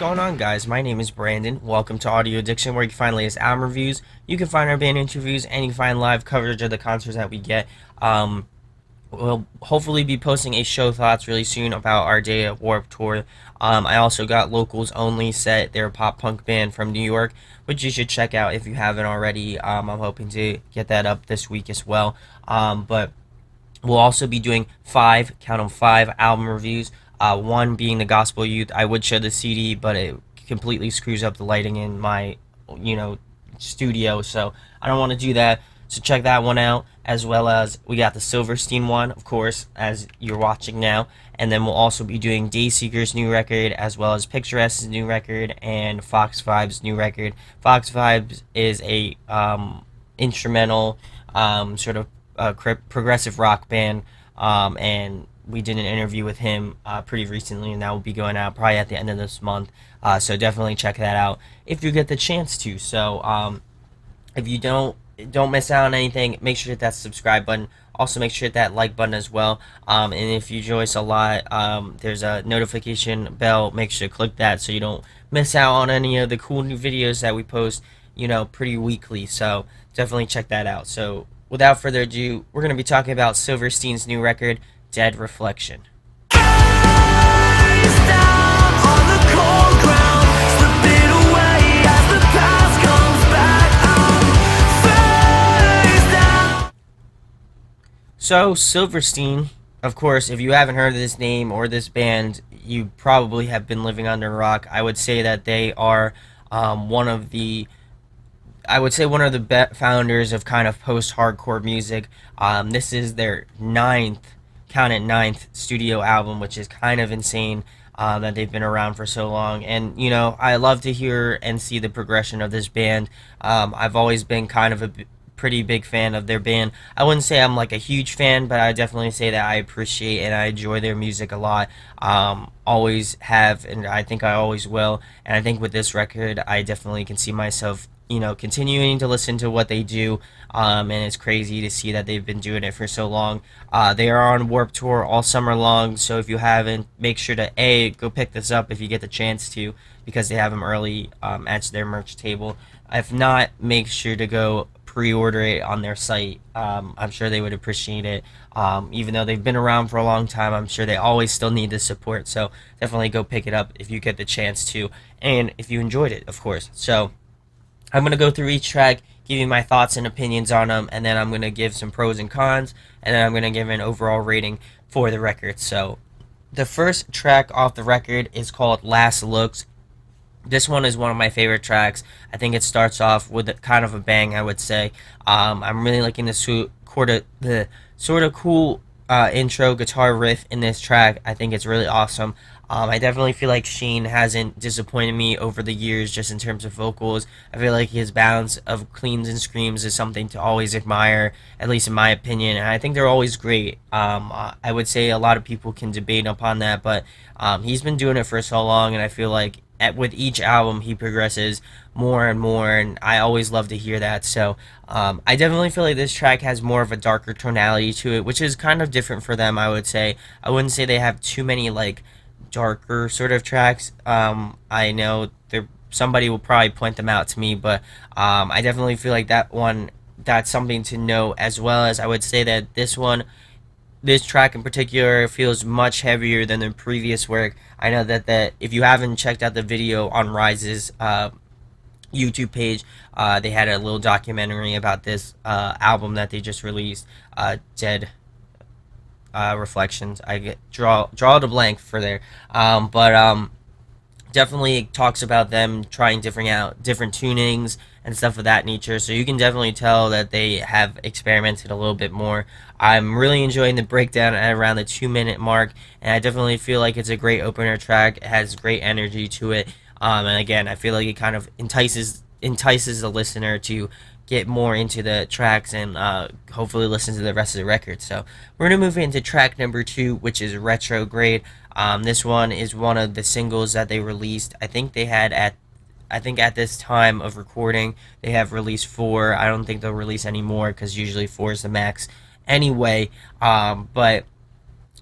going on, guys? My name is Brandon. Welcome to Audio Addiction, where you can find latest album reviews, you can find our band interviews, and you can find live coverage of the concerts that we get. We'll hopefully be posting a show thoughts really soon about our day at Warped Tour. I also got Locals Only set. They're a pop punk band from New York, which you should check out if you haven't already. I'm hoping to get that up this week as well. But we'll also be doing count 'em, five album reviews. One being the Gospel Youth. I would show the CD, but it completely screws up the lighting in my, studio, so I don't want to do that. So check that one out, as well as we got the Silverstein one, of course, as you're watching now. And then we'll also be doing Dayseeker's new record, as well as Picturesque's new record, and Fox Vibes' new record. Fox Vibes is a instrumental sort of progressive rock band, and we did an interview with him pretty recently, and that will be going out probably at the end of this month. So definitely check that out if you get the chance to. So if you don't miss out on anything, make sure to hit that subscribe button. Also make sure to hit that like button as well. And if you enjoy us a lot, there's a notification bell. Make sure to click that so you don't miss out on any of the cool new videos that we post, pretty weekly. So definitely check that out. So without further ado, we're going to be talking about Silverstein's new record, Dead Reflection. So Silverstein, of course, if you haven't heard of this name or this band, you probably have been living under a rock. I would say that they are one of the founders of kind of post-hardcore music. This is their ninth studio album, which is kind of insane that they've been around for so long. And I love to hear and see the progression of this band. I've always been kind of a pretty big fan of their band. I wouldn't say I'm like a huge fan, but I definitely say that I appreciate and I enjoy their music a lot. Always have, and I think I always will. And I think with this record, I definitely can see myself continuing to listen to what they do, and it's crazy to see that they've been doing it for so long. They are on Warped Tour all summer long, so if you haven't, make sure to go pick this up if you get the chance to, because they have them early at their merch table. If not, make sure to go pre-order it on their site. I'm sure they would appreciate it. Even though they've been around for a long time, I'm sure they always still need the support, so definitely go pick it up if you get the chance to, and if you enjoyed it, of course. So I'm going to go through each track, give you my thoughts and opinions on them, and then I'm going to give some pros and cons, and then I'm going to give an overall rating for the record. So the first track off the record is called Last Looks. This one is one of my favorite tracks. I think it starts off with kind of a bang, I would say. I'm really liking the sort of cool intro guitar riff in this track. I think it's really awesome. I definitely feel like Shane hasn't disappointed me over the years just in terms of vocals. I feel like his balance of cleans and screams is something to always admire, at least in my opinion, and I think they're always great. I would say a lot of people can debate upon that, but he's been doing it for so long, and I feel like with each album he progresses more and more, and I always love to hear that. So I definitely feel like this track has more of a darker tonality to it, which is kind of different for them, I would say. I wouldn't say they have too many like darker sort of tracks. I know somebody will probably point them out to me, but I definitely feel like that's something to know, as well as I would say that this track in particular feels much heavier than the previous work. I know that if you haven't checked out the video on Rise's YouTube page, they had a little documentary about this album that they just released, Dead Reflections. I draw the blank for there, but definitely talks about them trying different tunings and stuff of that nature, so you can definitely tell that they have experimented a little bit more. I'm really enjoying the breakdown at around the 2-minute mark, and I definitely feel like it's a great opener track. It has great energy to it, and again, I feel like it kind of entices the listener to get more into the tracks and hopefully listen to the rest of the record. So we're going to move into track number 2, which is Retrograde. This one is one of the singles that they released. I think at this time of recording, they have released 4. I don't think they'll release any more, because usually 4 is the max anyway. But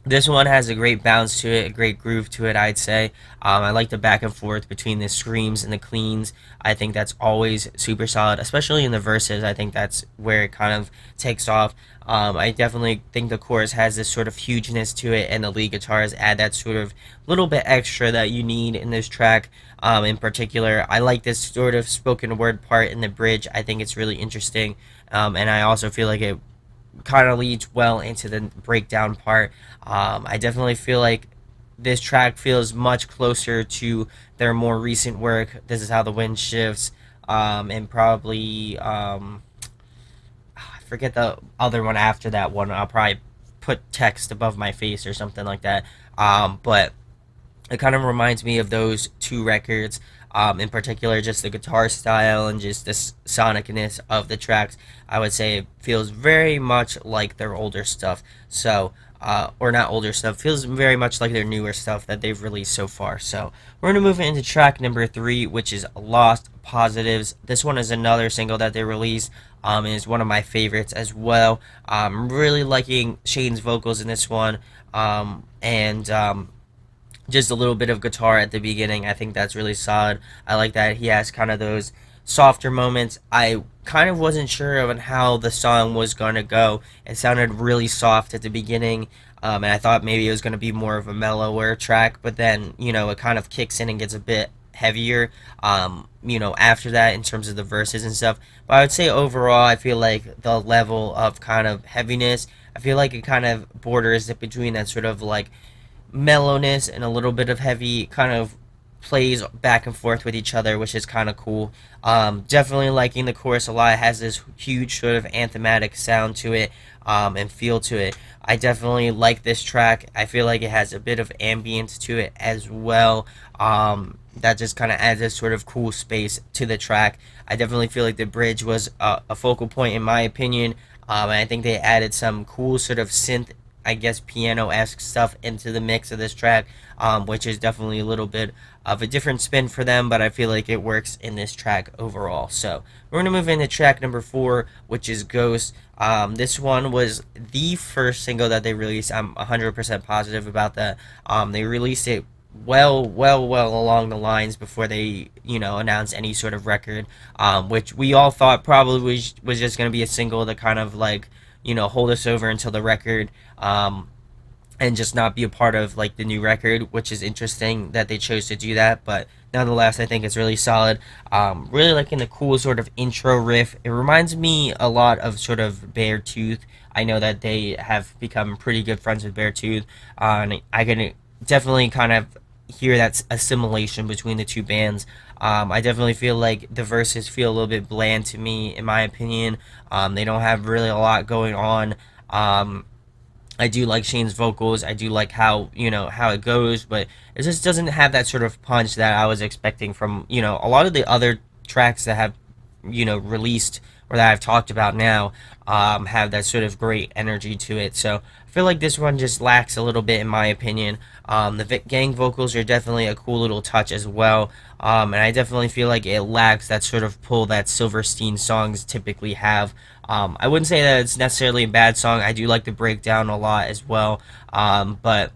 This one has a great bounce to it, a great groove to it, I'd say. I like the back and forth between the screams and the cleans. I think that's always super solid, especially in the verses. I think that's where it kind of takes off. I definitely think the chorus has this sort of hugeness to it, and the lead guitars add that sort of little bit extra that you need in this track. In particular, I like this sort of spoken word part in the bridge. I think it's really interesting, and I also feel like it kind of leads well into the breakdown part. I definitely feel like this track feels much closer to their more recent work. This is how the wind shifts, and probably I forget the other one after that one. I'll probably put text above my face or something like that. But it kind of reminds me of those two records. In particular, just the guitar style and just the sonicness of the tracks. I would say it feels very much like their older stuff. So, or not older stuff, feels very much like their newer stuff that they've released so far. So, we're going to move into track number 3, which is Lost Positives. This one is another single that they released. And is one of my favorites as well. I'm really liking Shane's vocals in this one. And just a little bit of guitar at the beginning. I think that's really solid. I like that he has kind of those softer moments. I kind of wasn't sure of how the song was going to go. It sounded really soft at the beginning, and I thought maybe it was going to be more of a mellower track, but then, it kind of kicks in and gets a bit heavier, after that in terms of the verses and stuff. But I would say overall, I feel like the level of kind of heaviness, I feel like it kind of borders it between that sort of like mellowness and a little bit of heavy, kind of plays back and forth with each other, which is kind of cool. Definitely liking the chorus a lot. It has this huge sort of anthematic sound to it, and feel to it. I definitely like this track. I feel like it has a bit of ambience to it as well. That just kind of adds this sort of cool space to the track. I definitely feel like the bridge was a focal point in my opinion. And I think they added some cool sort of synth, I guess, piano-esque stuff into the mix of this track, which is definitely a little bit of a different spin for them, but I feel like it works in this track overall. So we're going to move into track number 4, which is Ghost. This one was the first single that they released. I'm 100% positive about that. They released it well along the lines before they, announced any sort of record, which we all thought probably was just going to be a single to kind of like, hold us over until the record, and just not be a part of like the new record, which is interesting that they chose to do that. But nonetheless, I think it's really solid. Really liking the cool sort of intro riff. It reminds me a lot of sort of Beartooth. I know that they have become pretty good friends with Beartooth, and I can definitely kind of hear that assimilation between the two bands. I definitely feel like the verses feel a little bit bland to me, in my opinion. They don't have really a lot going on. I do like Shane's vocals. I do like how how it goes, but it just doesn't have that sort of punch that I was expecting from a lot of the other tracks that have released or that I've talked about now. Have that sort of great energy to it. So I feel like this one just lacks a little bit, in my opinion. The gang vocals are definitely a cool little touch as well, and I definitely feel like it lacks that sort of pull that Silverstein songs typically have. I wouldn't say that it's necessarily a bad song. I do like the breakdown a lot as well, but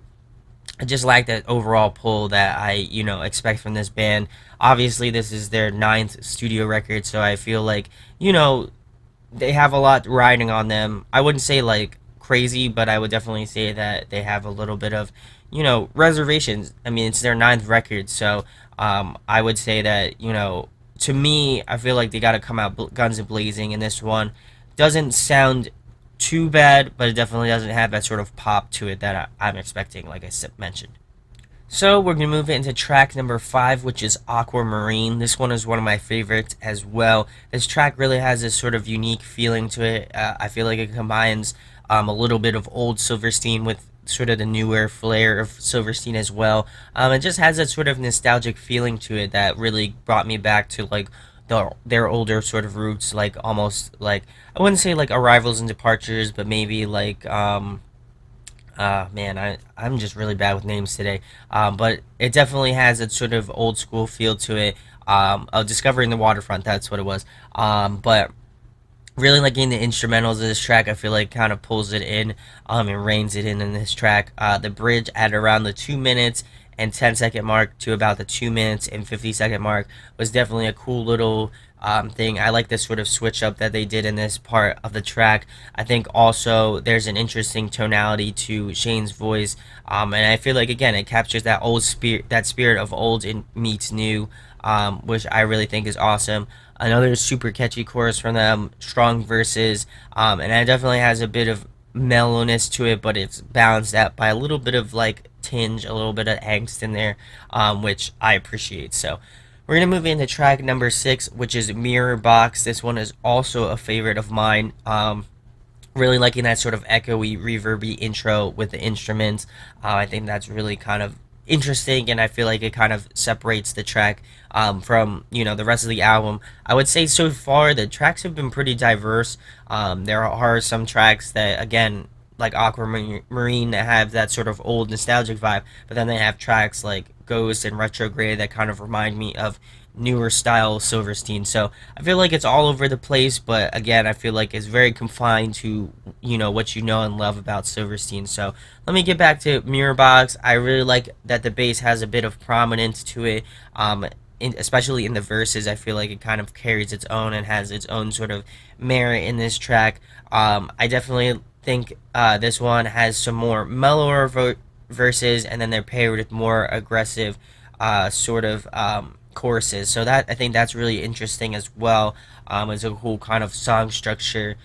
I just like that overall pull that I expect from this band. Obviously, this is their ninth studio record, so I feel like they have a lot riding on them. I wouldn't say like crazy, but I would definitely say that they have a little bit of reservations. I mean, it's their ninth record, so I would say that to me, I feel like they got to come out guns blazing, and this one doesn't sound too bad, but it definitely doesn't have that sort of pop to it that I'm expecting, like I mentioned. So we're going to move into track number 5, which is Aquamarine. This one is one of my favorites as well. This track really has this sort of unique feeling to it. I feel like it combines a little bit of old Silverstein with sort of the newer flair of Silverstein as well. It just has that sort of nostalgic feeling to it that really brought me back to like their older sort of roots, like almost like, I wouldn't say like arrivals and departures, but maybe like man, I'm just really bad with names today. But it definitely has a sort of old school feel to it. Discovering the Waterfront, that's what it was. But Really liking the instrumentals of this track. I feel like kind of pulls it in, and reins it in this track. The bridge at around the 2 minutes and 10-second mark to about the 2 minutes and 50-second mark was definitely a cool little thing. I like this sort of switch up that they did in this part of the track. I think also there's an interesting tonality to Shane's voice, and I feel like again it captures that old spirit, that spirit of old and meets new, which I really think is awesome. Another super catchy chorus from them, strong verses, and it definitely has a bit of mellowness to it, but it's balanced out by a little bit of like tinge, a little bit of angst in there, which I appreciate. So we're gonna move into track number 6, which is Mirror Box. This one is also a favorite of mine. Really liking that sort of echoey, reverby intro with the instruments. I think that's really kind of interesting, and I feel like it kind of separates the track from the rest of the album. I would say so far the tracks have been pretty diverse. There are some tracks that again like Aquamarine that have that sort of old nostalgic vibe, but then they have tracks like Ghost and Retrograde that kind of remind me of newer style Silverstein. So I feel like it's all over the place, but again, I feel like it's very confined to what you know and love about Silverstein. So let me get back to Mirror Box. I really like that the bass has a bit of prominence to it. Especially in the verses, I feel like it kind of carries its own and has its own sort of merit in this track. I definitely think this one has some more mellower verses, and then they're paired with more aggressive sort of choruses. So that I think that's really interesting as well. It's a cool kind of song structure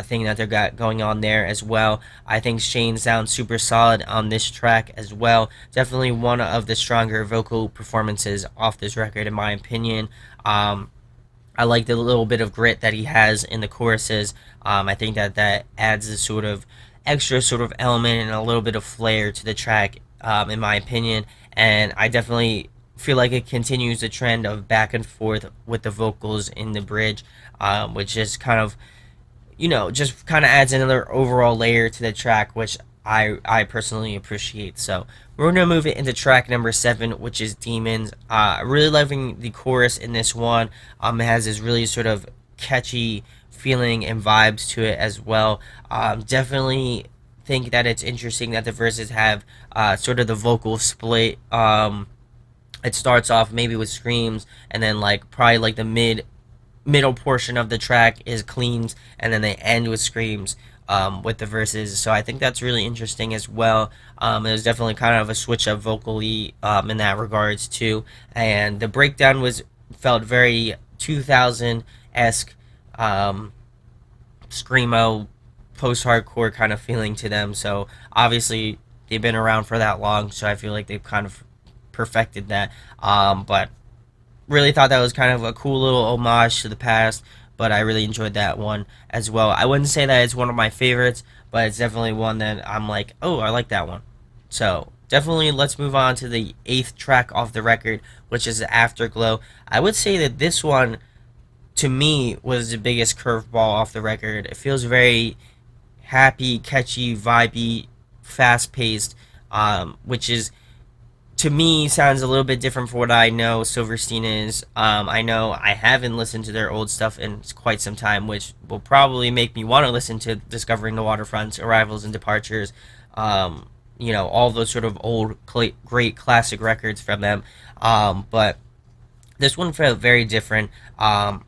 thing that they've got going on there as well. I think Shane sounds super solid on this track as well. Definitely one of the stronger vocal performances off this record, in my opinion. I like the little bit of grit that he has in the choruses. I think that adds a sort of extra sort of element and a little bit of flair to the track, in my opinion. And I definitely feel like it continues the trend of back and forth with the vocals in the bridge, which is kind of just kind of adds another overall layer to the track, which I personally appreciate. So we're gonna move it into track number 7, which is Demons. Really loving the chorus in this one. It has this really sort of catchy feeling and vibes to it as well. Definitely think that it's interesting that the verses have sort of the vocal split. It starts off maybe with screams, and then like probably like the middle portion of the track is cleans, and then they end with screams with the verses. So I think that's really interesting as well. It was definitely kind of a switch up vocally in that regards too, and the breakdown was felt very 2000 esque, screamo, post hardcore kind of feeling to them. So obviously they've been around for that long, so I feel like they've kind of perfected that. But really thought that was kind of a cool little homage to the past, but I really enjoyed that one as well. I wouldn't say that it's one of my favorites, but it's definitely one that I'm like, oh, I like that one. So definitely let's move on to the 8th track off the record, which is Afterglow. I would say that this one, to me, was the biggest curveball off the record. It feels very happy, catchy, vibey, fast paced, which is to me sounds a little bit different for what I know Silverstein is. I know I haven't listened to their old stuff in quite some time, which will probably make me want to listen to Discovering the Waterfronts, Arrivals and Departures, all those sort of old great classic records from them. But this one felt very different.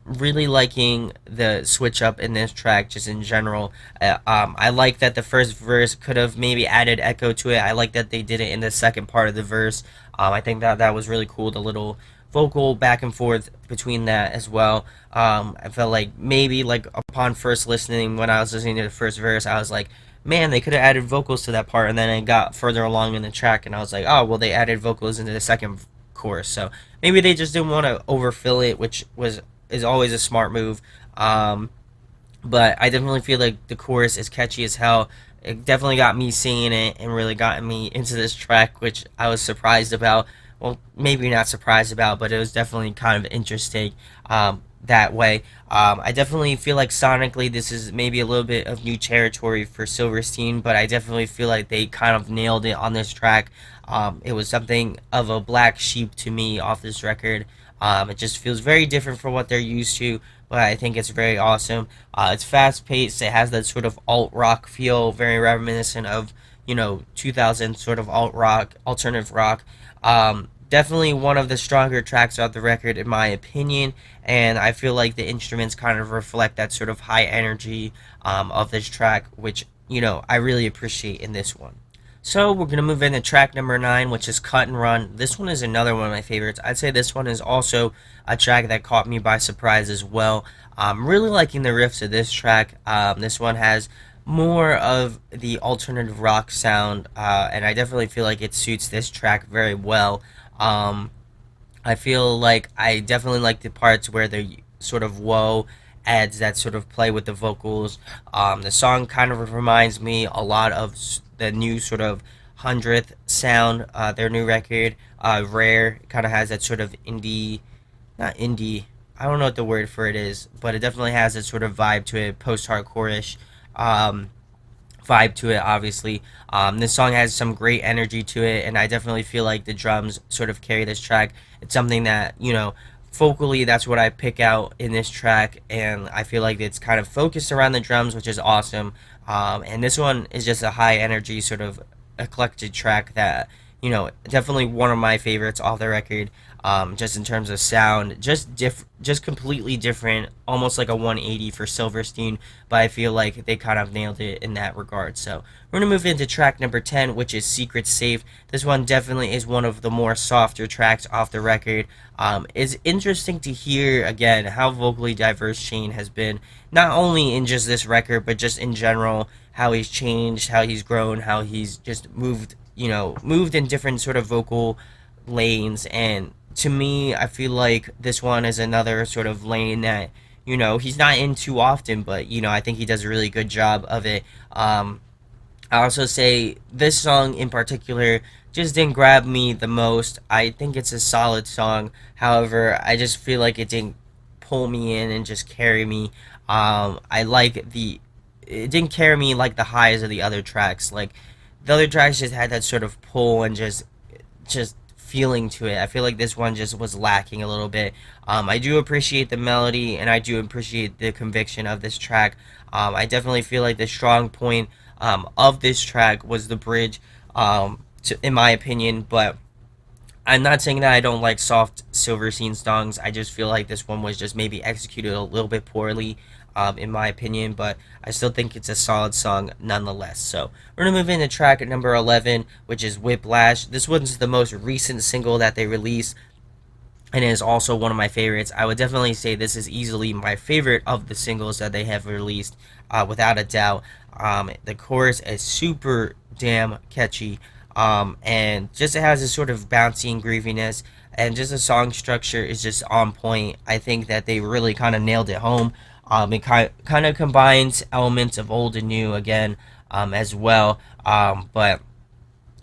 Really liking the switch up in this track, just in general. I like that the first verse could have maybe added echo to it. I like that they did it in the second part of the verse. I think that was really cool. The little vocal back and forth between that as well. I felt like maybe like upon first listening, when I was listening to the first verse, I was like, man, they could have added vocals to that part. And then it got further along in the track, and I was like, oh well, they added vocals into the second chorus. So maybe they just didn't want to overfill it, which is always a smart move. But I definitely feel like the chorus is catchy as hell. It definitely got me singing it and really got me into this track, which I was surprised about. Well, maybe not surprised about, but it was definitely kind of interesting that way. I definitely feel like sonically this is maybe a little bit of new territory for Silverstein, but I definitely feel like they kind of nailed it on this track. It was something of a black sheep to me off this record. It just feels very different from what they're used to, but I think it's very awesome. It's fast paced. It has that sort of alt rock feel, very reminiscent of 2000 sort of alt rock, alternative rock. Definitely one of the stronger tracks of the record, in my opinion, and I feel like the instruments kind of reflect that sort of high energy of this track, which I really appreciate in this one. So we're gonna move into track number 9, which is "Cut and Run." This one is another one of my favorites. I'd say this one is also a track that caught me by surprise as well. I'm really liking the riffs of this track. This one has more of the alternative rock sound, and I definitely feel like it suits this track very well. Um, I feel like I definitely like the parts where the sort of whoa adds that sort of play with the vocals. The song kind of reminds me a lot of the new sort of 100th sound, their new record. Rare kind of has that sort of indie, not indie, I don't know what the word for it is, but it definitely has that sort of vibe to it, post hardcore ish. Um, Vibe to it, obviously. This song has some great energy to it, and I definitely feel like the drums sort of carry this track. It's something that, vocally, that's what I pick out in this track, and I feel like it's kind of focused around the drums, which is awesome. And this one is just a high energy, sort of eclectic track that, definitely one of my favorites off the record. Just in terms of sound, just completely different, almost like a 180 for Silverstein. But I feel like they kind of nailed it in that regard. So we're gonna move into track number 10, which is "Secret Safe." This one definitely is one of the more softer tracks off the record. It's interesting to hear again how vocally diverse Shane has been, not only in just this record, but just in general, how he's changed, how he's grown, how he's just moved in different sort of vocal lanes. And to me, I feel like this one is another sort of lane that he's not in too often, but I think he does a really good job of it. I also say this song in particular just didn't grab me the most. I think it's a solid song. However, I just feel like it didn't pull me in and just carry me. I like the it didn't carry me like the highs of the other tracks. Like the other tracks just had that sort of pull and just feeling to it. I feel like this one just was lacking a little bit. I do appreciate the melody, and I do appreciate the conviction of this track. I definitely feel like the strong point of this track was the bridge, in my opinion. But I'm not saying that I don't like soft Silverstein songs. I just feel like this one was just maybe executed a little bit poorly, in my opinion. But I still think it's a solid song nonetheless. So we're gonna move into track number 11, which is "Whiplash." This one's the most recent single that they released, and it is also one of my favorites. I would definitely say this is easily my favorite of the singles that they have released, without a doubt. The chorus is super damn catchy, and just it has a sort of bouncy and grooviness, and just the song structure is just on point. I think that they really kind of nailed it home. It kind of combines elements of old and new again, as well. But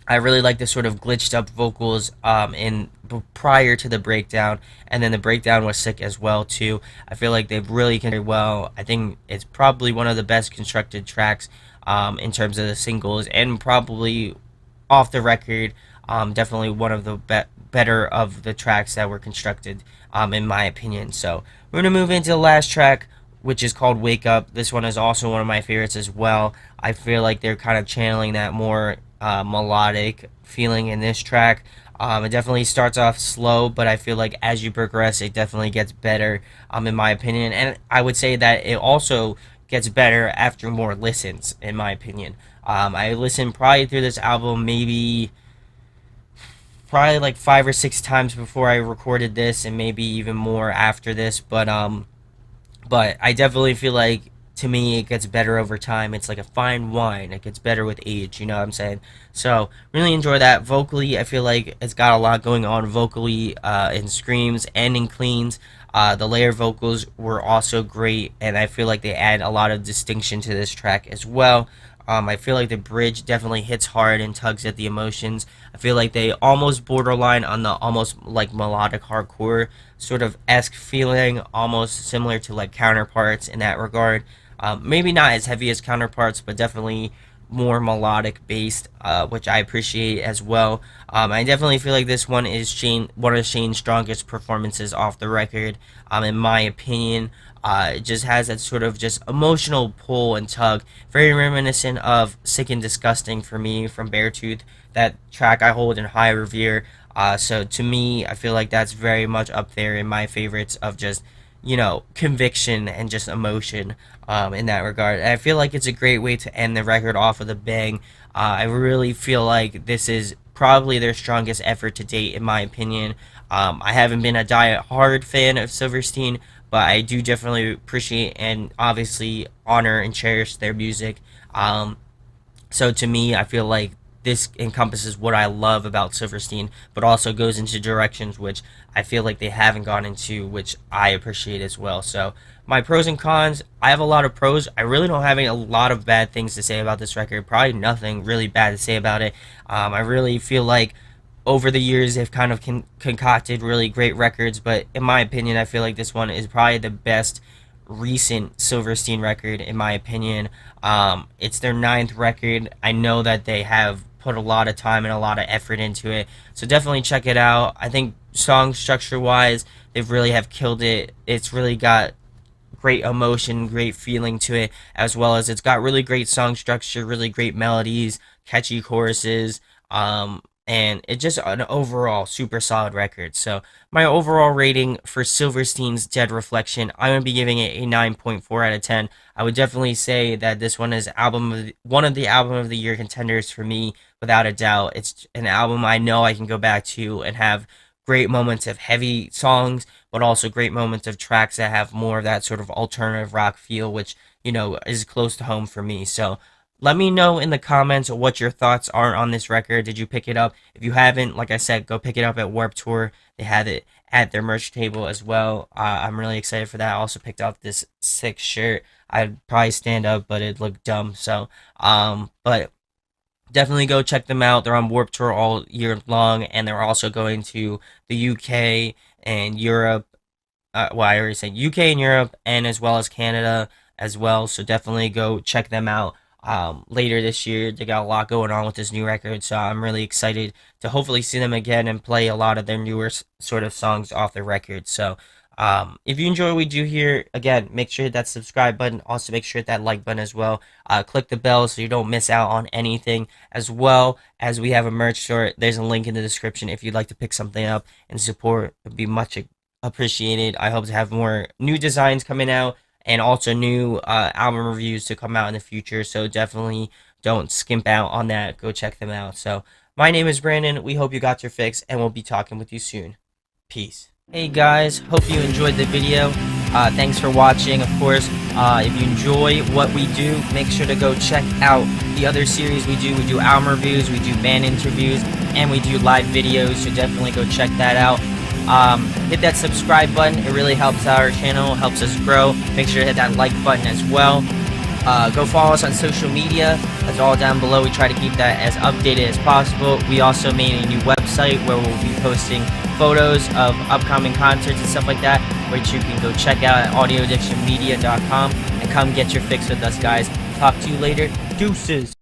I really like the sort of glitched up vocals, in prior to the breakdown, and then the breakdown was sick as well too. I feel like they've really very well. I think it's probably one of the best constructed tracks, in terms of the singles, and probably off the record, definitely one of the better of the tracks that were constructed, in my opinion. So we're gonna move into the last track, which is called "Wake Up." This one is also one of my favorites as well. I feel like they're kind of channeling that more melodic feeling in this track. It definitely starts off slow, but I feel like as you progress, it definitely gets better, in my opinion. And I would say that it also gets better after more listens, in my opinion. I listened probably through this album maybe probably like 5 or 6 times before I recorded this, and maybe even more after this. But I definitely feel like, to me, it gets better over time. It's like a fine wine. It gets better with age, you know what I'm saying? So really enjoy that. Vocally, I feel like it's got a lot going on vocally, in screams and in cleans. The layer vocals were also great, and I feel like they add a lot of distinction to this track as well. I feel like the bridge definitely hits hard and tugs at the emotions. I feel like they almost borderline on the almost like melodic hardcore sort of esque feeling, almost similar to like Counterparts in that regard. Maybe not as heavy as Counterparts, but definitely more melodic based, which I appreciate as well. I definitely feel like this one is one of Shane's strongest performances off the record, in my opinion. It just has that sort of just emotional pull and tug, very reminiscent of "Sick and Disgusting" for me from Beartooth. That track I hold in high revere. So to me, I feel like that's very much up there in my favorites of just, conviction and just emotion, in that regard. And I feel like it's a great way to end the record off with a bang. I really feel like this is probably their strongest effort to date, in my opinion. I haven't been a die-hard fan of Silverstein, but I do definitely appreciate and obviously honor and cherish their music. So to me, I feel like this encompasses what I love about Silverstein, but also goes into directions which I feel like they haven't gone into, which I appreciate as well. So my pros and cons, I have a lot of pros. I really don't have a lot of bad things to say about this record. Probably nothing really bad to say about it. I really feel like over the years they've kind of concocted really great records, but in my opinion, I feel like this one is probably the best recent Silverstein record, in my opinion. It's their ninth record. I know that they have put a lot of time and a lot of effort into it, so definitely check it out. I think song structure wise, they really have killed it. It's really got great emotion, great feeling to it, as well as it's got really great song structure, really great melodies, catchy choruses, and it's just an overall super solid record. So my overall rating for Silverstein's Dead Reflection, I'm gonna be giving it a 9.4 out of 10. I would definitely say that this one is one of the album of the year contenders for me, without a doubt. It's an album I know I can go back to and have great moments of heavy songs, but also great moments of tracks that have more of that sort of alternative rock feel, which, is close to home for me. So let me know in the comments what your thoughts are on this record. Did you pick it up? If you haven't, like I said, go pick it up at Warped Tour. They had it at their merch table as well. I'm really excited for that. I also picked up this sick shirt. I'd probably stand up, but it looked dumb. So, but definitely go check them out. They're on Warped Tour all year long, and they're also going to the UK and Europe. Well, I already said UK and Europe, and as well as Canada as well. So definitely go check them out, later this year. They got a lot going on with this new record, so I'm really excited to hopefully see them again and play a lot of their newer sort of songs off the record. So if you enjoy what we do here, again, make sure to hit that subscribe button. Also, make sure to hit that like button as well. Click the bell so you don't miss out on anything. As well as we have a merch store, there's a link in the description if you'd like to pick something up and support. It would be much appreciated. I hope to have more new designs coming out and also new album reviews to come out in the future. So definitely don't skimp out on that. Go check them out. So my name is Brandon. We hope you got your fix, and we'll be talking with you soon. Peace. Hey guys, hope you enjoyed the video. Thanks for watching. Of course, if you enjoy what we do, make sure to go check out the other series we do. We do album reviews, we do band interviews, and we do live videos, so definitely go check that out. Hit that subscribe button. It really helps our channel, helps us grow. Make sure to hit that like button as well. Go follow us on social media. That's all down below. We try to keep that as updated as possible. We also made a new website where we'll be posting photos of upcoming concerts and stuff like that, which you can go check out at audioaddictionmedia.com and come get your fix with us, guys. Talk to you later. Deuces.